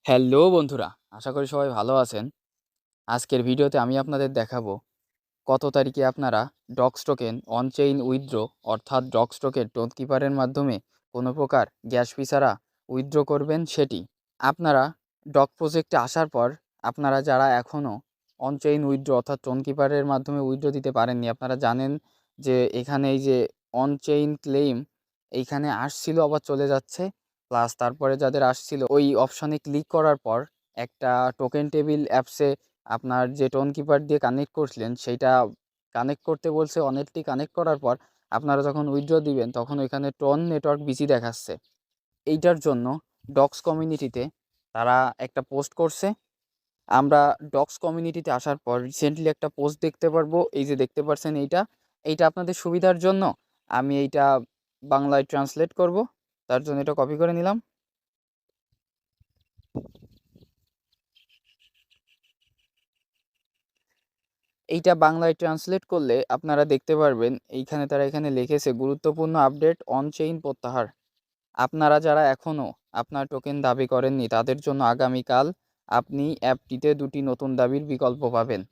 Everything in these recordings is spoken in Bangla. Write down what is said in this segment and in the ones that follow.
হ্যালো বন্ধুরা, আশা করি সবাই ভালো আছেন। আজকের ভিডিওতে আমি আপনাদের দেখাবো কত তারিখে আপনারা docs token on chain withdraw অর্থাৎ ডক্স টোকেন টোন কিপারের মাধ্যমে কোনো প্রকার গ্যাস ফি ছাড়া উইথড্র করবেন সেটি। আপনারা ডগ প্রজেক্টে আসার পর আপনারা যারা এখনও অন চেইন উইথড্র অর্থাৎ টোন কিপারের মাধ্যমে উইথড্র দিতে পারেননি, আপনারা জানেন যে এখানে এই যে অন চেইন ক্লেইম এইখানে আসছিল আবার চলে যাচ্ছে। প্লাস তারপরে যাদের আসছিল ওই অপশনে ক্লিক করার পর একটা টোকেন টেবিল অ্যাপসে আপনার যে টোন কিপার দিয়ে কানেক্ট করছিলেন সেইটা কানেক্ট করতে বলছে। অনেকটি কানেক্ট করার পর আপনারা যখন উইথড্র দিবেন তখন ওইখানে টোন নেটওয়ার্ক বিজি দেখাচ্ছে। এইটার জন্য ডক্স কমিউনিটিতে তারা একটা পোস্ট করছে। আমরা ডক্স কমিউনিটিতে আসার পর রিসেন্টলি একটা পোস্ট দেখতে পারবো। এই যে দেখতে পাচ্ছেন এইটা আপনাদের সুবিধার জন্য আমি এইটা বাংলায় ট্রান্সলেট করব। তার জন্য এটা কপি করে নিলাম। এইটা বাংলায় ট্রান্সলেট করলে আপনারা দেখতে পারবেন এইখানে তারা এখানে লিখেছে গুরুত্বপূর্ণ আপডেট অন চেইন প্রত্যাহার। আপনারা যারা এখনও আপনার টোকেন দাবি করেননি তাদের জন্য আগামীকাল আপনি অ্যাপটিতে 2টি নতুন দাবির বিকল্প পাবেন।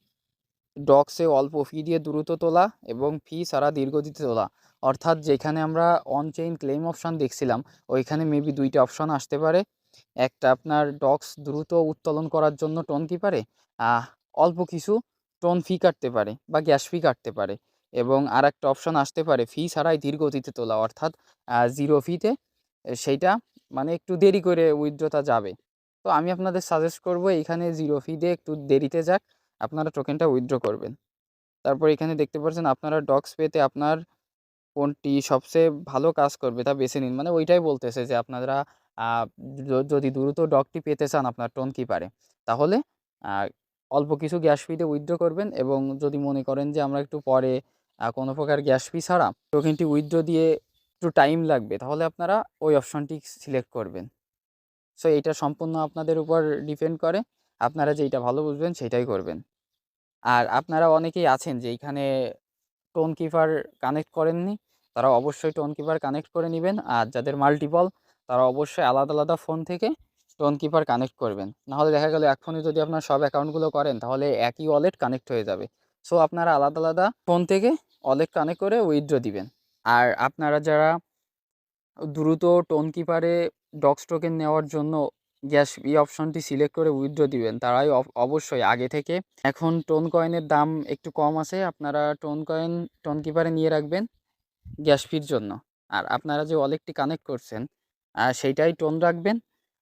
ডক্সে অল্প ফি দিয়ে দ্রুত তোলা এবং ফি ছাড়া দীর্ঘদিতে তোলা। অর্থাৎ যেখানে আমরা অন চেইন ক্লেম অপশান দেখছিলাম ওইখানে মেবি 2টা অপশান আসতে পারে। একটা আপনার ডক্স দ্রুত উত্তোলন করার জন্য টোন কিপারে অল্প কিছু টোন ফি কাটতে পারে বা গ্যাস ফি কাটতে পারে, এবং আরেকটা অপশান আসতে পারে ফি ছাড়াই ধীরগতিতে তোলা অর্থাৎ 0 ফিতে সেইটা মানে একটু দেরি করে উইথড্রটা যাবে। তো আমি আপনাদের সাজেস্ট করব এইখানে 0 ফি দিয়ে একটু দেরিতে যাক, আপনারা টোকেনটা উইথড্র করবেন। তারপর এখানে দেখতে পাচ্ছেন আপনারা ডক্স পেতে আপনার কোনটি সবচেয়ে ভালো কাজ করবে তা বেছে নিন। মানে ওইটাই বলতেছে যে আপনারা আ যদি দ্রুত ডগটি পেতে চান আপনার টোন কিপারে, তাহলে আ অল্প কিছু গ্যাস ফি দিয়ে উইথড্র করবেন, এবং যদি মনে করেন যে আমরা একটু পরে কোনো প্রকার গ্যাস ফি ছাড়া টোকেনটি উইথড্র দিয়ে একটু টাইম লাগবে, তাহলে আপনারা ওই অপশনটি সিলেক্ট করবেন। সো এইটা সম্পূর্ণ আপনাদের উপর ডিপেন্ড করে। আপনারা যেইটা ভালো বুঝবেন সেইটাই করবেন। আর আপনারা অনেকেই আছেন যে এইখানে টোন কিপার কানেক্ট করেননি, তারা অবশ্যই টোন কিপার কানেক্ট করে নিবেন। আর যাদের মাল্টিপল তারা অবশ্যই আলাদা আলাদা ফোন থেকে টোন কিপার কানেক্ট করবেন। নাহলে দেখা গেল এক ফোনে যদি আপনার সব অ্যাকাউন্টগুলো করেন তাহলে একই ওয়ালেট কানেক্ট হয়ে যাবে। সো আপনারা আলাদা আলাদা ফোন থেকে ওয়ালেট কানেক্ট করে উইথড্র দিবেন। আর আপনারা যারা দ্রুত টোন কিপারে ডক্স টোকেন নেওয়ার জন্য গ্যাস অপশনটি সিলেক্ট করে উইথড্র দিবেন, তারাই অবশ্যই আগে থেকে, এখন টোন কয়েনের দাম একটু কম আছে, আপনারা টোন কয়েন টোন কিপারে নিয়ে রাখবেন গ্যাস ফির জন্য। আর আপনারা যে ওয়ালেটটি কানেক্ট করছেন সেইটাই টোন রাখবেন।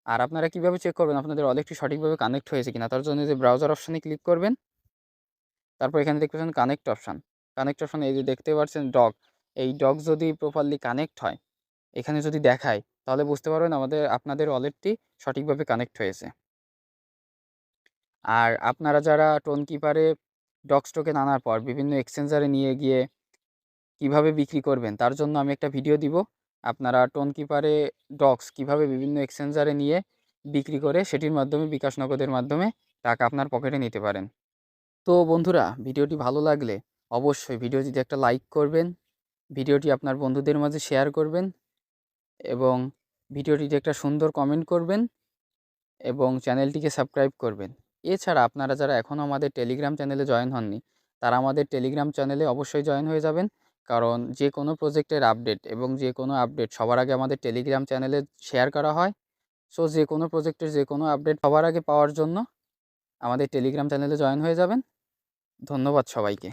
আর আপনারা কীভাবে চেক করবেন আপনাদের ওয়ালেটটি সঠিকভাবে কানেক্ট হয়েছে কিনা, তার জন্য যে ব্রাউজার অপশানে ক্লিক করবেন। তারপর এখানে দেখতে পাচ্ছেন কানেক্ট অপশান। কানেক্ট অপশানে এই যে দেখতে পাচ্ছেন ডগ, এই ডগ যদি প্রপারলি কানেক্ট হয় এখানে যদি দেখায় তাহলে বুঝতে পারবেন আপনাদের ওয়ালেটটি সঠিকভাবে কানেক্ট হয়েছে। আর আপনারা যারা টোন কিপারে ডক্স টোকেন আনার পর বিভিন্ন এক্সচেঞ্জারে নিয়ে গিয়ে কিভাবে বিক্রি করবেন তার জন্য আমি একটা ভিডিও দিব। আপনারা টোন কিপারে ডক্স কিভাবে বিভিন্ন এক্সচেঞ্জারে নিয়ে বিক্রি করে সেটির মাধ্যমে বিকাশ নগদের মাধ্যমে টাকা আপনার পকেটে নিতে পারেন। তো বন্ধুরা, ভিডিওটি ভালো লাগলে অবশ্যই ভিডিওটিতে একটা লাইক করবেন, ভিডিওটি আপনার বন্ধুদের মাঝে শেয়ার করবেন, এবং ভিডিওটিতে একটা সুন্দর কমেন্ট করবেন, এবং চ্যানেলটিকে সাবস্ক্রাইব করবেন। এছাড়া আপনারা যারা এখনও আমাদের টেলিগ্রাম চ্যানেলে জয়েন হননি তারা আমাদের টেলিগ্রাম চ্যানেলে অবশ্যই জয়েন হয়ে যাবেন। কারণ যে কোনো প্রজেক্টের আপডেট এবং যে কোনো আপডেট সবার আগে আমাদের টেলিগ্রাম চ্যানেলে শেয়ার করা হয়। সো যে কোনো প্রজেক্টের যে কোনো আপডেট সবার আগে পাওয়ার জন্য আমাদের টেলিগ্রাম চ্যানেলে জয়েন হয়ে যাবেন। ধন্যবাদ সবাইকে।